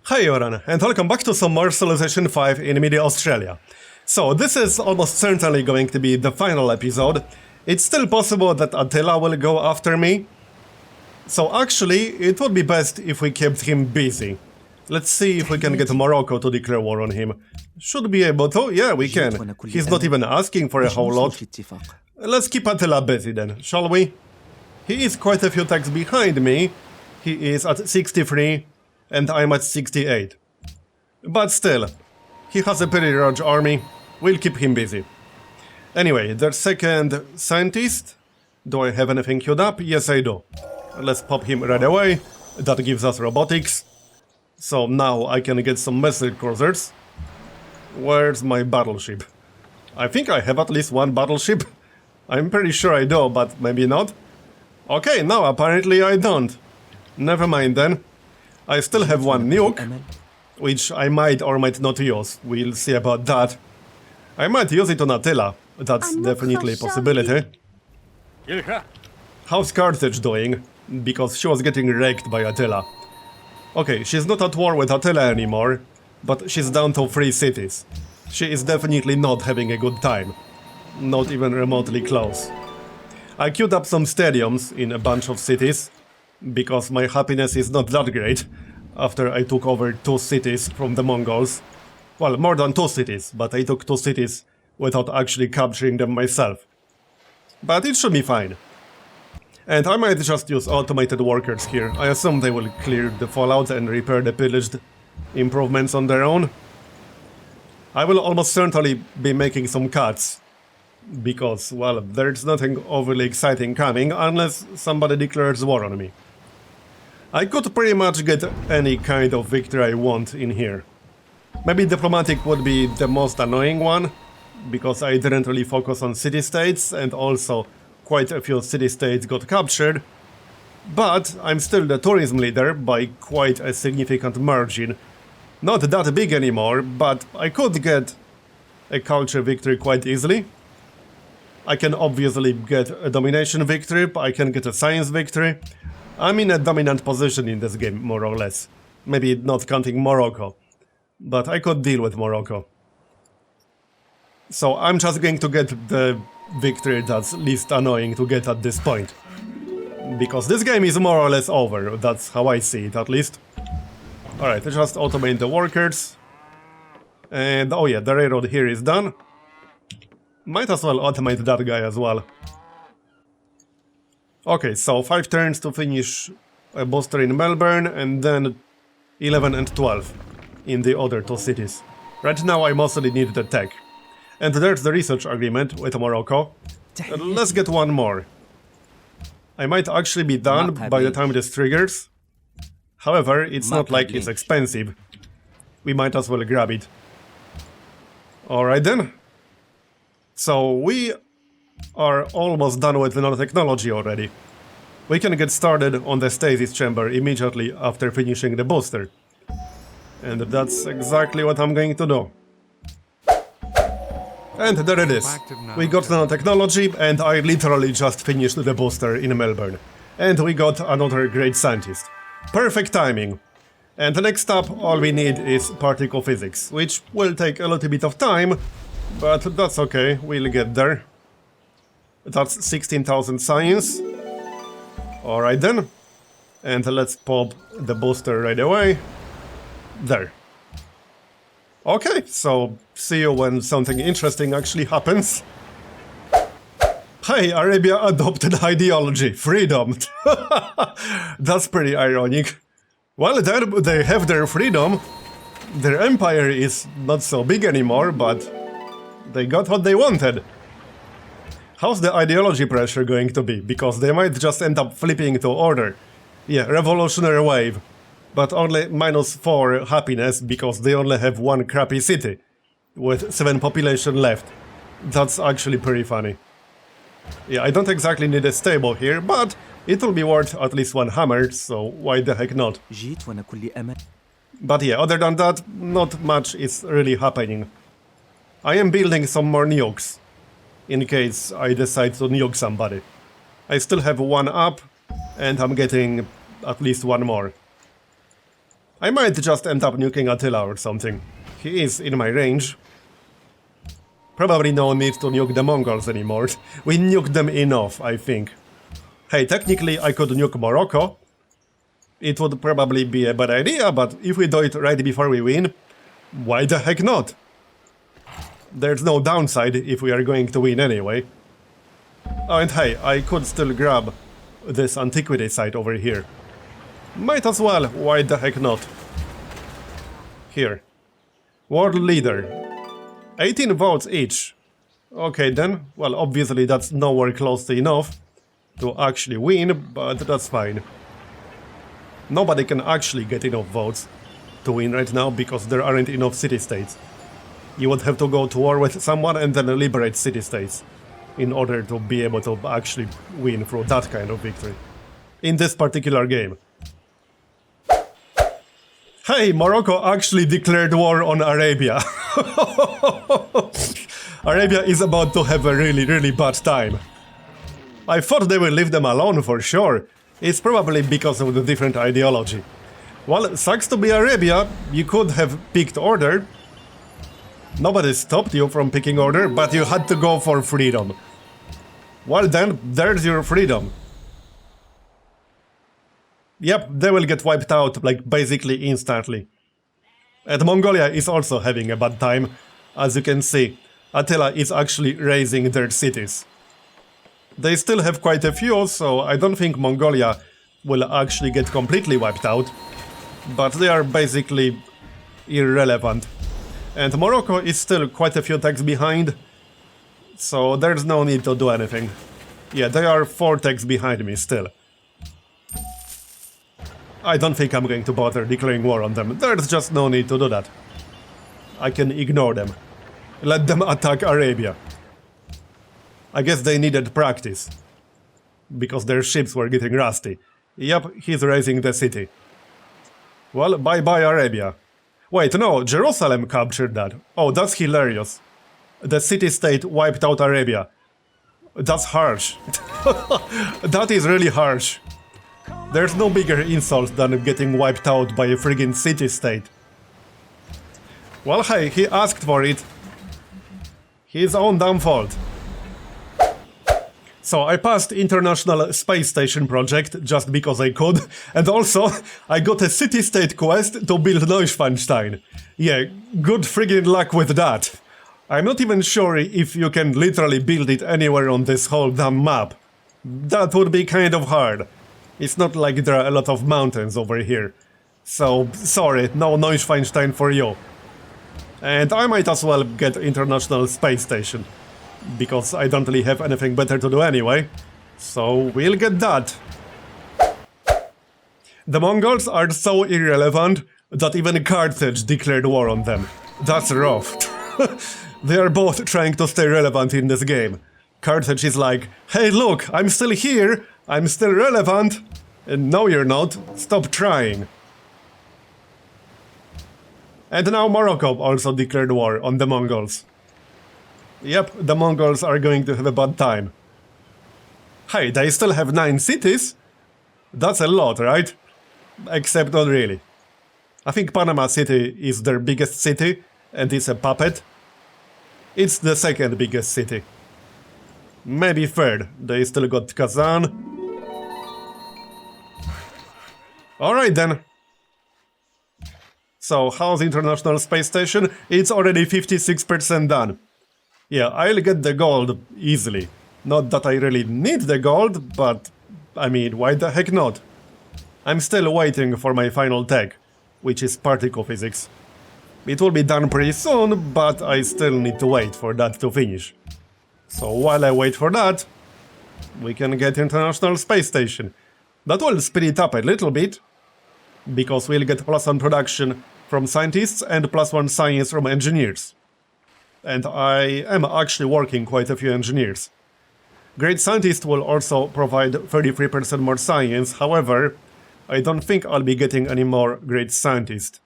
Hi Joran, and welcome back to some more Civilization 5 in Media Australia. So this is almost certainly going to be the final episode. It's still possible that Attila will go after me. So actually, it would be best if we kept him busy. Let's see if we can get Morocco to declare war on him. Should be able to, yeah we can. He's not even asking for a whole lot. Let's keep Attila busy then, shall we? He is quite a few tags behind me. He is at 63. And I'm at 68. But still, he has a pretty large army, we'll keep him busy. Anyway, their second scientist. Do I have anything queued up? Yes I do. Let's pop him right away, that gives us robotics. So now I can get some missile cruisers. Where's my battleship? I think I have at least one battleship. I'm pretty sure I do, but maybe not. Okay, now apparently I don't. Never mind then. I still have one nuke, which I might or might not use. We'll see about that. I might use it on Attila. That's definitely a possibility. How's Carthage doing? Because she was getting wrecked by Attila. Okay, she's not at war with Attila anymore, but she's down to 3 cities. She is definitely not having a good time. Not even remotely close. I queued up some stadiums in a bunch of cities, because my happiness is not that great after I took over 2 cities from the Mongols. Well, more than 2 cities, but I took 2 cities without actually capturing them myself. But it should be fine. And I might just use automated workers here. I assume they will clear the fallout and repair the pillaged improvements on their own. I will almost certainly be making some cuts, because, well, there's nothing overly exciting coming unless somebody declares war on me. I could pretty much get any kind of victory I want in here. Maybe diplomatic would be the most annoying one, because I didn't really focus on city-states, and also quite a few city-states got captured. But I'm still the tourism leader by quite a significant margin. Not that big anymore, but I could get a culture victory quite easily. I can obviously get a domination victory, I can get a science victory. I'm in a dominant position in this game, more or less. Maybe not counting Morocco, but I could deal with Morocco. So I'm just going to get the victory that's least annoying to get at this point. Because this game is more or less over, that's how I see it at least. Alright, just automate the workers. And oh yeah, the railroad here is done. Might as well automate that guy as well. Okay, so 5 turns to finish a booster in Melbourne, and then 11 and 12 in the other 2 cities. Right now I mostly need the tech. And there's the research agreement with Morocco. Let's get one more. I might actually be done by the time this triggers. However, it's not like it's expensive. We might as well grab it. Alright then. So we are almost done with nanotechnology already. We can get started on the stasis chamber immediately after finishing the booster. And that's exactly what I'm going to do. And there it is. We got nanotechnology, and I literally just finished the booster in Melbourne. And we got another great scientist. Perfect timing. And next up, all we need is particle physics, which will take a little bit of time, but that's okay, we'll get there. That's 16,000 science. Alright then. And let's pop the booster right away. There. Okay, so see you when something interesting actually happens. Hey, Arabia adopted ideology, freedom. That's pretty ironic. Well, they have their freedom. Their empire is not so big anymore, but they got what they wanted. How's the ideology pressure going to be? Because they might just end up flipping to order. Yeah, revolutionary wave. But only -4 happiness because they only have 1 crappy city. With 7 population left. That's actually pretty funny. Yeah, I don't exactly need a stable here, but it will be worth at least 1 hammer, so why the heck not? But yeah, other than that, not much is really happening. I am building some more nukes, in case I decide to nuke somebody. I still have 1 up, and I'm getting at least 1 more. I might just end up nuking Attila or something. He is in my range. Probably no need to nuke the Mongols anymore. We nuked them enough, I think. Hey, technically I could nuke Morocco. It would probably be a bad idea, but if we do it right before we win, why the heck not? There's no downside if we are going to win anyway. Oh, and hey, I could still grab this antiquity site over here. Might as well, why the heck not? Here. World leader. 18 votes each. Okay then, well obviously that's nowhere close to enough to actually win, but that's fine. Nobody can actually get enough votes to win right now because there aren't enough city-states. You would have to go to war with someone and then liberate city-states in order to be able to actually win through that kind of victory. In this particular game. Hey, Morocco actually declared war on Arabia. Arabia is about to have a really bad time. I thought they would leave them alone for sure. It's probably because of the different ideology. Well, sucks to be Arabia, you could have picked order. Nobody stopped you from picking order, but you had to go for freedom. Well then, there's your freedom. Yep, they will get wiped out, like, basically instantly. And Mongolia is also having a bad time. As you can see, Attila is actually raising their cities. They still have quite a few, so I don't think Mongolia will actually get completely wiped out. But they are basically irrelevant. And Morocco is still quite a few techs behind, so there's no need to do anything. Yeah, they are 4 techs behind me still. I don't think I'm going to bother declaring war on them. There's just no need to do that. I can ignore them. Let them attack Arabia. I guess they needed practice. Because their ships were getting rusty. Yep, he's raising the city. Well, bye-bye Arabia. Wait, no, Jerusalem captured that. Oh, that's hilarious. The city-state wiped out Arabia. That's harsh. That is really harsh. There's no bigger insult than getting wiped out by a friggin' city-state. Well, hey, he asked for it. His own damn fault. So I passed International Space Station project just because I could, and also I got a city-state quest to build Neuschwanstein. Yeah, good friggin' luck with that. I'm not even sure if you can literally build it anywhere on this whole damn map. That would be kind of hard. It's not like there are a lot of mountains over here. So, sorry, no Neuschwanstein for you. And I might as well get International Space Station. Because I don't really have anything better to do anyway. So, we'll get that. The Mongols are so irrelevant that even Carthage declared war on them. That's rough. They are both trying to stay relevant in this game. Carthage is like, hey look, I'm still here, I'm still relevant. And no you're not, stop trying. And now Morocco also declared war on the Mongols. Yep, the Mongols are going to have a bad time. Hey, they still have 9 cities? That's a lot, right? Except not really. I think Panama City is their biggest city, and it's a puppet. It's the second biggest city. Maybe third, they still got Kazan. Alright then. So, how's International Space Station? It's already 56% done. Yeah, I'll get the gold easily. Not that I really need the gold, but I mean, why the heck not? I'm still waiting for my final tech, which is particle physics. It will be done pretty soon, but I still need to wait for that to finish. So while I wait for that, we can get International Space Station. That will speed it up a little bit, because we'll get +1 production from scientists and +1 science from engineers. And I am actually working quite a few engineers. Great Scientist will also provide 33% more science, however, I don't think I'll be getting any more Great Scientist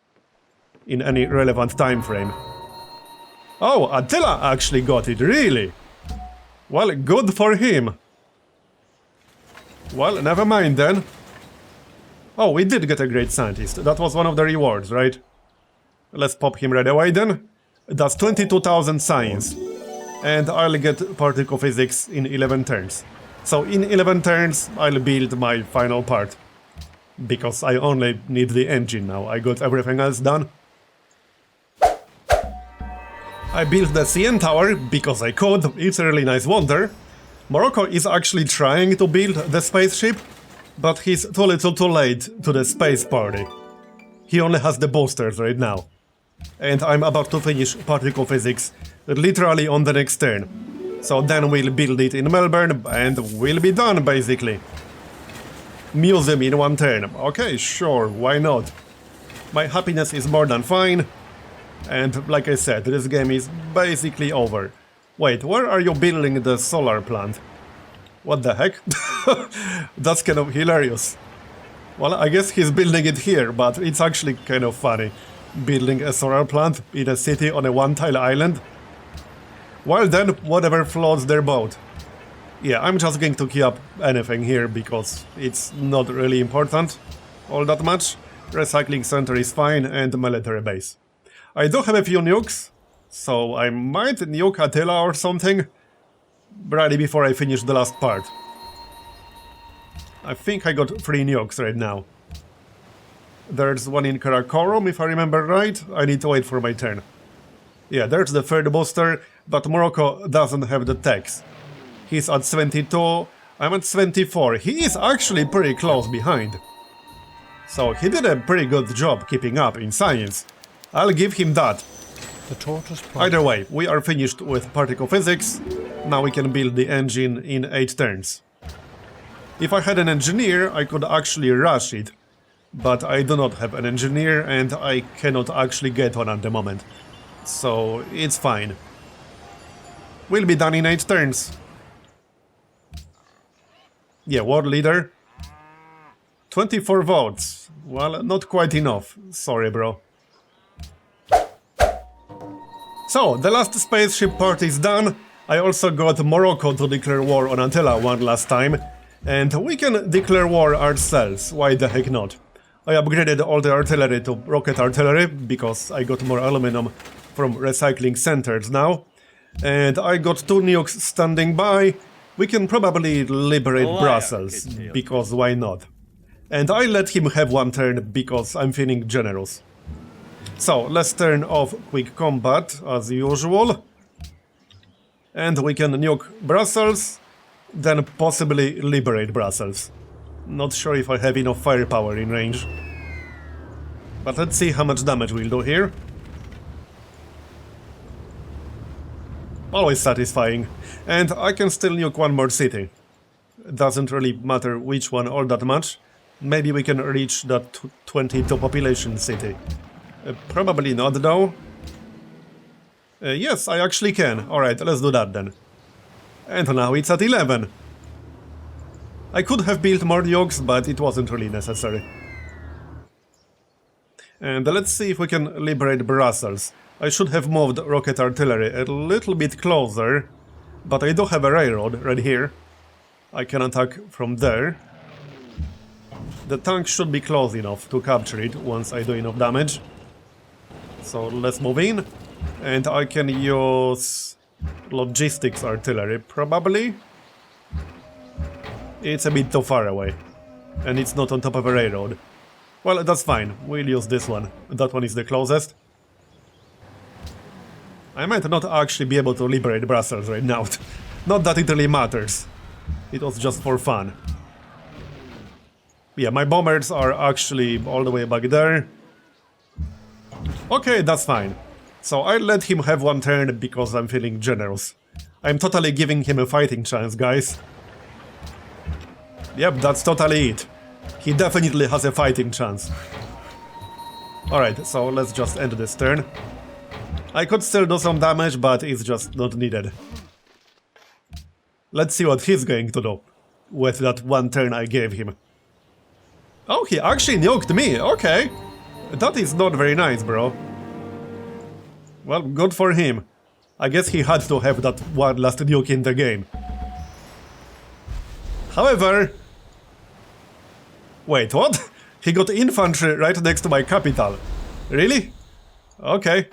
in any relevant time frame. Oh, Attila actually got it, really? Well, good for him. Well, never mind then. Oh, we did get a great scientist. That was one of the rewards, right? Let's pop him right away then. That's 22,000 science. And I'll get particle physics in 11 turns. So in 11 turns, I'll build my final part. Because I only need the engine now. I got everything else done. I built the CN tower because I could. It's a really nice wonder. Morocco is actually trying to build the spaceship, but he's too little too late to the space party. He only has the boosters right now. And I'm about to finish particle physics literally on the next turn. So then we'll build it in Melbourne and we'll be done basically. Museum in one turn. Okay, sure, why not? My happiness is more than fine. And like I said, this game is basically over. Wait, where are you building the solar plant? What the heck? That's kind of hilarious. Well, I guess he's building it here, but it's actually kind of funny. Building a solar plant in a city on a one-tile island. Well then, whatever floats their boat. Yeah, I'm just going to keep up anything here because it's not really important all that much. Recycling center is fine and military base. I do have a few nukes, so I might nuke Attila or something right before I finish the last part. I think I got 3 nukes right now. There's one in Karakorum, if I remember right. I need to wait for my turn. Yeah, there's the third booster, but Morocco doesn't have the techs. He's at 72, I'm at 24. He is actually pretty close behind. So he did a pretty good job keeping up in science. I'll give him that. The tortoise. Either way, we are finished with particle physics. Now we can build the engine in 8 turns. If I had an engineer, I could actually rush it. But I do not have an engineer and I cannot actually get one at the moment. So it's fine. We'll be done in 8 turns. Yeah, world leader. 24 votes. Well, not quite enough. Sorry, bro. So, the last spaceship part is done. I also got Morocco to declare war on Attila one last time. And we can declare war ourselves, why the heck not? I upgraded all the artillery to rocket artillery, because I got more aluminum from recycling centers now. And I got 2 nukes standing by. We can probably liberate Brussels, because why not? And I let him have 1 turn, because I'm feeling generous. So, let's turn off quick combat, as usual. And we can nuke Brussels, then possibly liberate Brussels. Not sure if I have enough firepower in range. But let's see how much damage we'll do here. Always satisfying. And I can still nuke 1 more city. Doesn't really matter which one all that much. Maybe we can reach that 22 population city. Probably not though. Yes, I actually can. Alright, let's do that then. And now it's at 11. I could have built more nukes, but it wasn't really necessary. And let's see if we can liberate Brussels. I should have moved rocket artillery a little bit closer, but I do have a railroad right here. I can attack from there. The tank should be close enough to capture it once I do enough damage. So let's move in. And I can use logistics artillery, probably. It's a bit too far away. And it's not on top of a railroad. Well, that's fine. We'll use this one. That one is the closest. I might not actually be able to liberate Brussels right now. Not that it really matters. It was just for fun. Yeah, my bombers are actually all the way back there. Okay, that's fine. So I let him have 1 turn because I'm feeling generous. I'm totally giving him a fighting chance, guys. Yep, that's totally it. He definitely has a fighting chance. Alright, so let's just end this turn. I could still do some damage, but it's just not needed. Let's see what he's going to do with that 1 turn I gave him. Oh, he actually nuked me, okay. That is not very nice, bro. Well, good for him. I guess he had to have that 1 last nuke in the game. However... Wait, what? He got infantry right next to my capital. Really? Okay.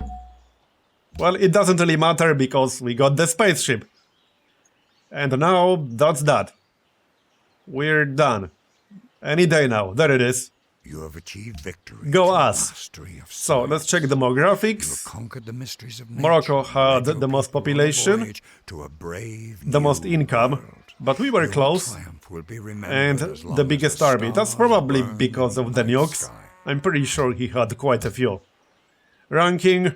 Well, it doesn't really matter because we got the spaceship. And now, that's that. We're done. Any day now. There it is. You have achieved victory. Go through us. mastery of So, science. let's check You have demographics. conquered the mysteries of nature. Morocco had Led your the most people on a population, voyage to a brave the most new income, world. but we were Your close, triumph will be remembered and as long the as biggest army. That's stars probably burn because in of the night nukes. sky. I'm pretty sure he had quite a few. Ranking,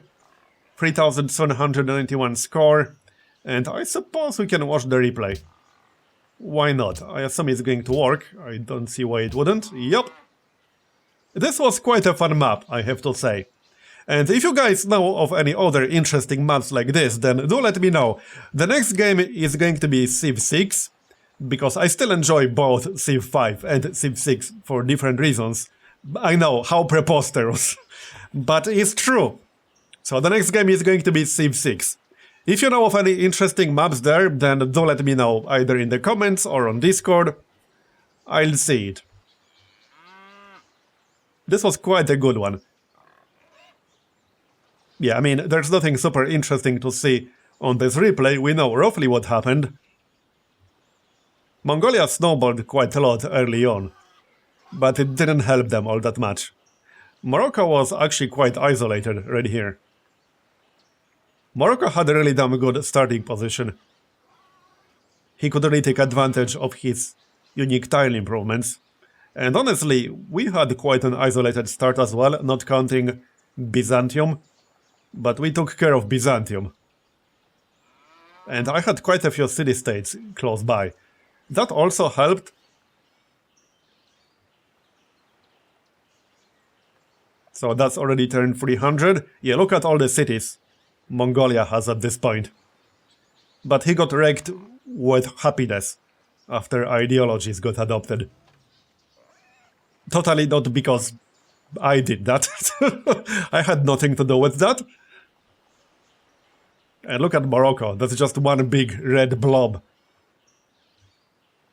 3,791 score, and I suppose we can watch the replay. Why not? I assume it's going to work. I don't see why it wouldn't. Yup. This was quite a fun map, I have to say. And if you guys know of any other interesting maps like this, then do let me know. The next game is going to be Civ 6, because I still enjoy both Civ 5 and Civ 6 for different reasons. I know, how preposterous. But it's true. So the next game is going to be Civ 6. If you know of any interesting maps there, then do let me know, either in the comments or on Discord. I'll see it. This was quite a good one. Yeah, I mean, there's nothing super interesting to see on this replay, we know roughly what happened. Mongolia snowballed quite a lot early on, but it didn't help them all that much. Morocco was actually quite isolated right here. Morocco had a really damn good starting position. He could really take advantage of his unique tile improvements. And honestly, we had quite an isolated start as well, not counting Byzantium. But we took care of Byzantium. And I had quite a few city-states close by. That also helped. So that's already turned 300. Yeah, look at all the cities Mongolia has at this point. But he got wrecked with happiness after ideologies got adopted. Totally not because I did that. I had nothing to do with that. And look at Morocco, that's just one big red blob.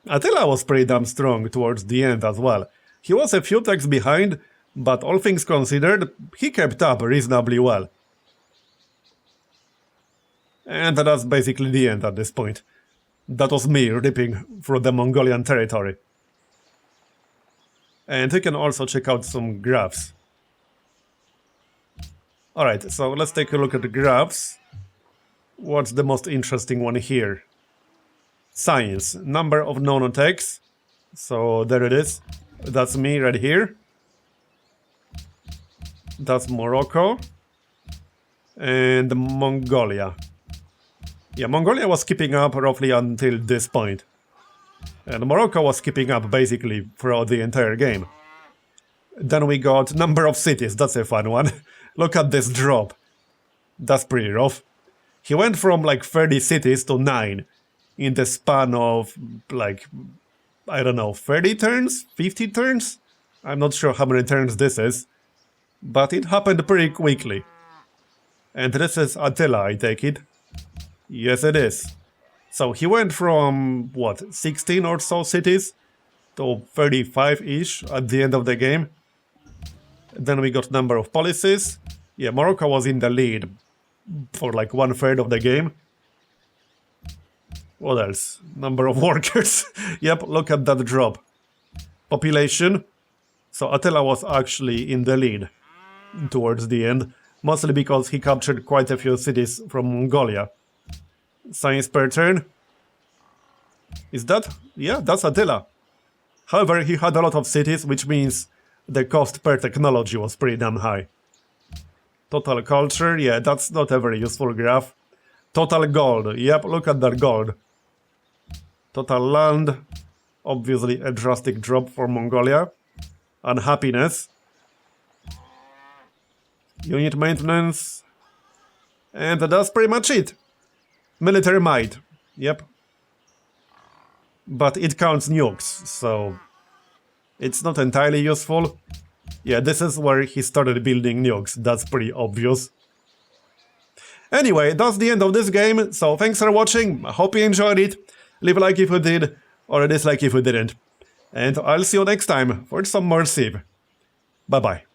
Attila was pretty damn strong towards the end as well. He was a few techs behind, but all things considered, he kept up reasonably well. And that's basically the end at this point. That was me ripping through the Mongolian territory. And you can also check out some graphs. Alright, so let's take a look at the graphs. What's the most interesting one here? Science. Number of known attacks. So there it is. That's me right here. That's Morocco. And Mongolia. Yeah, Mongolia was keeping up roughly until this point. And Morocco was keeping up basically throughout the entire game. Then we got number of cities, that's a fun one. Look at this drop. That's pretty rough. He went from like 30 cities to 9 in the span of like, I don't know, 30 turns? 50 turns? I'm not sure how many turns this is. But it happened pretty quickly. And this is Attila, I take it. Yes, it is. So he went from, what, 16 or so cities to 35-ish at the end of the game. Then we got number of policies. Yeah, Morocco was in the lead for like 1/3 of the game. What else? Number of workers. Yep, look at that drop. Population. So Attila was actually in the lead towards the end, mostly because he captured quite a few cities from Mongolia. Science per turn. Is that? Yeah, that's Attila. However, he had a lot of cities, which means the cost per technology was pretty damn high. Total culture, yeah, that's not a very useful graph. Total gold, yep, look at that gold. Total land, obviously a drastic drop for Mongolia. Unhappiness. Unit maintenance. And that's pretty much it. Military might, yep. But it counts nukes, so it's not entirely useful. Yeah, this is where he started building nukes, that's pretty obvious. Anyway, that's the end of this game, so thanks for watching, I hope you enjoyed it. Leave a like if you did, or a dislike if you didn't. And I'll see you next time for some more Civ. Bye-bye.